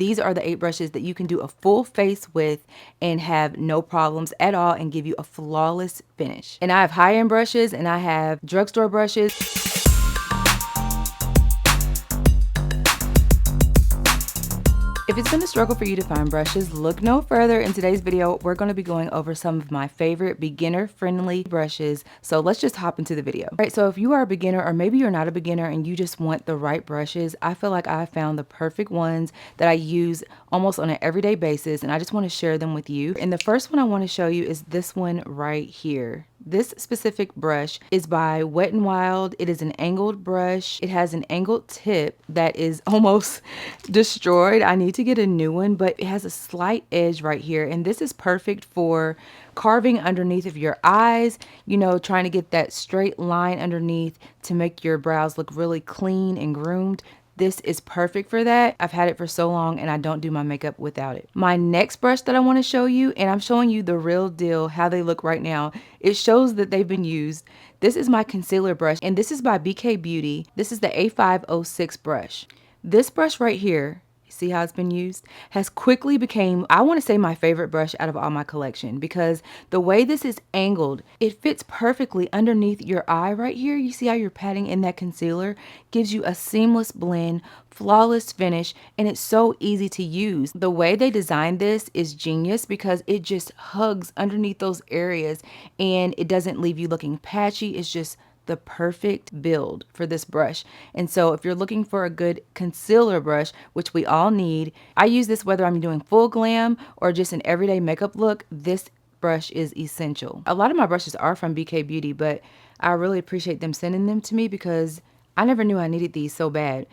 these are the 8 brushes that you can do a full face with and have no problems at all and give you a flawless finish. And I have high-end brushes and I have drugstore brushes. If it's been a struggle for you to find brushes, look no further. In today's video, we're going to be going over some of my favorite beginner-friendly brushes. So let's just hop into the video. All right, so if you are a beginner or maybe you're not a beginner and you just want the right brushes, I feel like I found the perfect ones that I use almost on an everyday basis, and I just want to share them with you. And the first one I want to show you is this one right here. This specific brush is by Wet n Wild. It is an angled brush. It has an angled tip that is almost destroyed. I need to get a new one, but it has a slight edge right here. And this is perfect for carving underneath of your eyes, you know, trying to get that straight line underneath to make your brows look really clean and groomed. This is perfect for that. I've had it for so long and I don't do my makeup without it. My next brush that I want to show you, and I'm showing you the real deal, how they look right now. It shows that they've been used. This is my concealer brush, and this is by BK Beauty. This is the A506 brush. This brush right here, see how it's been used, has quickly became, I want to say, my favorite brush out of all my collection, because the way this is angled, it fits perfectly underneath your eye right here. You see how you're patting in that concealer? Gives you a seamless blend, flawless finish, and it's so easy to use. The way they designed this is genius because it just hugs underneath those areas and it doesn't leave you looking patchy. It's just the perfect build for this brush. And so if you're looking for a good concealer brush, which we all need, I use this whether I'm doing full glam or just an everyday makeup look. This brush is essential. A lot of my brushes are from BK Beauty, but I really appreciate them sending them to me because I never knew I needed these so bad.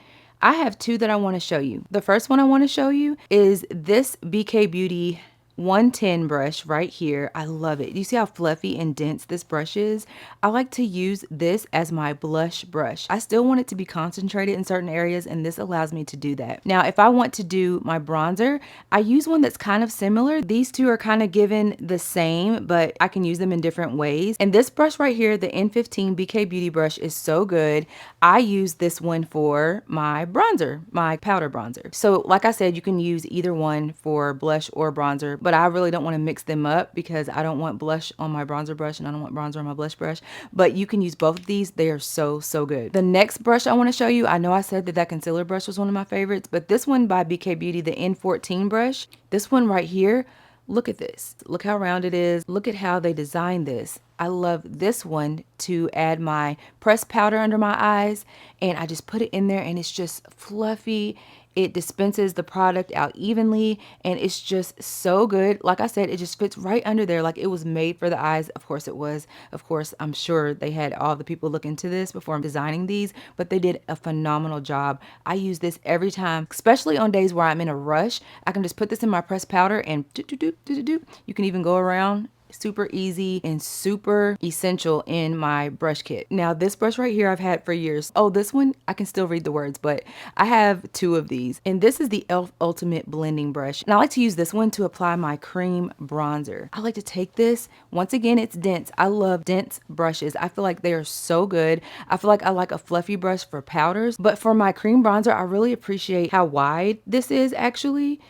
I have 2 that I want to show you. The first one I want to show you is this BK Beauty 110 brush right here. I love it. You see how fluffy and dense this brush is? I like to use this as my blush brush. I still want it to be concentrated in certain areas, and this allows me to do that. Now, if I want to do my bronzer, I use one that's kind of similar. These 2 are kind of given the same, but I can use them in different ways. And this brush right here, the N15 BK Beauty brush, is so good. I use this one for my bronzer, my powder bronzer. So like I said, you can use either one for blush or bronzer, but I really don't want to mix them up because I don't want blush on my bronzer brush and I don't want bronzer on my blush brush. But you can use both of these. They are so, so good. The next brush I want to show you, I know I said that concealer brush was one of my favorites, but this one by BK Beauty, the N14 brush, this one right here, look at this. Look how round it is. Look at how they designed this. I love this one to add my pressed powder under my eyes, and I just put it in there and it's just fluffy. It dispenses the product out evenly and it's just so good. Like I said, it just fits right under there like it was made for the eyes. Of course it was. Of course, I'm sure they had all the people look into this before designing these, but they did a phenomenal job. I use this every time, especially on days where I'm in a rush. I can just put this in my pressed powder and you can even go around. Super easy and super essential in my brush kit. Now this brush right here I've had for years. Oh, this one I can still read the words, but I have 2 of these, and this is the e.l.f. Ultimate Blending Brush, and I like to use this one to apply my cream bronzer. I like to take this, once again it's dense. I love dense brushes. I feel like they are so good. I feel like I like a fluffy brush for powders, but for my cream bronzer I really appreciate how wide this is actually.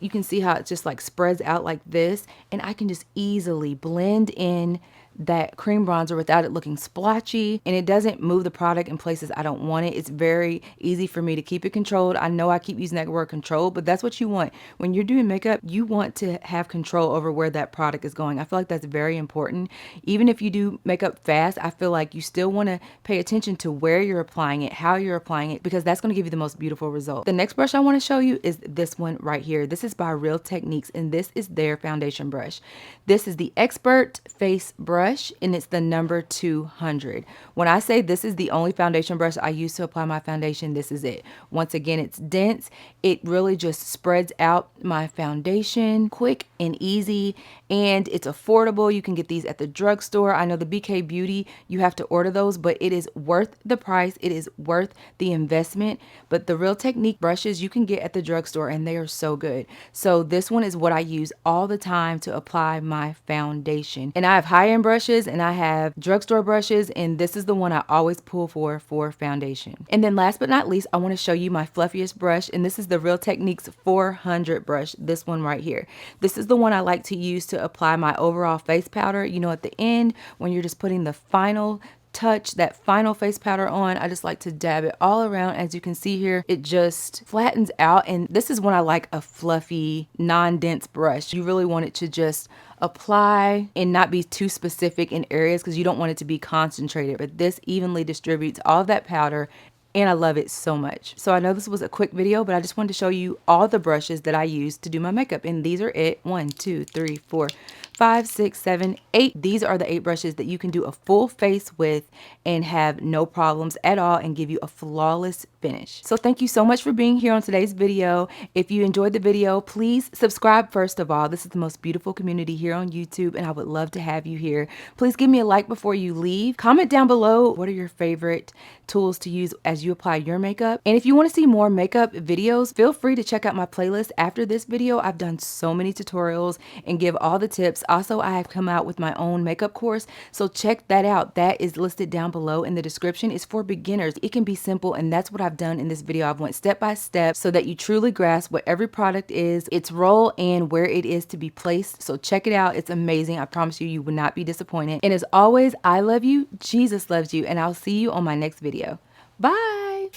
You can see how it just like spreads out like this, and I can just easily blend in that cream bronzer without it looking splotchy, and it doesn't move the product in places I don't want it. It's very easy for me to keep it controlled. I know I keep using that word control, but that's what you want. When you're doing makeup, you want to have control over where that product is going. I feel like that's very important. Even if you do makeup fast, I feel like you still want to pay attention to where you're applying it, how you're applying it, because that's going to give you the most beautiful result. The next brush I want to show you is this one right here. This is by Real Techniques, and this is their foundation brush. This is the Expert Face Brush, and it's the number 200. When I say this is the only foundation brush I use to apply my foundation, this is it. Once again, it's dense. It really just spreads out my foundation quick and easy, and it's affordable. You can get these at the drugstore. I know the BK Beauty, you have to order those, but it is worth the price. It is worth the investment. But the Real Technique brushes you can get at the drugstore, and they are so good. So this one is what I use all the time to apply my foundation. And I have high-end brushes and I have drugstore brushes, and this is the one I always pull for foundation. And then last but not least, I want to show you my fluffiest brush, and this is the Real Techniques 400 brush, this one right here. This is the one I like to use to apply my overall face powder. You know, at the end when you're just putting the final touch, that final face powder on, I just like to dab it all around. As you can see here, it just flattens out, and this is when I like a fluffy, non-dense brush. You really want it to just apply and not be too specific in areas because you don't want it to be concentrated, but this evenly distributes all of that powder, and I love it so much. So I know this was a quick video, but I just wanted to show you all the brushes that I use to do my makeup, and these are it. 1, 2, 3, 4, 5, 6, 7, 8. These are the 8 brushes that you can do a full face with and have no problems at all and give you a flawless finish. So thank you so much for being here on today's video. If you enjoyed the video, please subscribe first of all. This is the most beautiful community here on YouTube, and I would love to have you here. Please give me a like before you leave. Comment down below what are your favorite tools to use as you apply your makeup. And if you want to see more makeup videos, feel free to check out my playlist after this video. I've done so many tutorials and give all the tips. Also, I have come out with my own makeup course, so check that out. That is listed down below in the description. It's for beginners. It can be simple, and that's what I've done in this video. I've went step by step so that you truly grasp what every product is, its role, and where it is to be placed. So check it out. It's amazing. I promise you, you will not be disappointed. And as always, I love you, Jesus loves you, and I'll see you on my next video. Bye.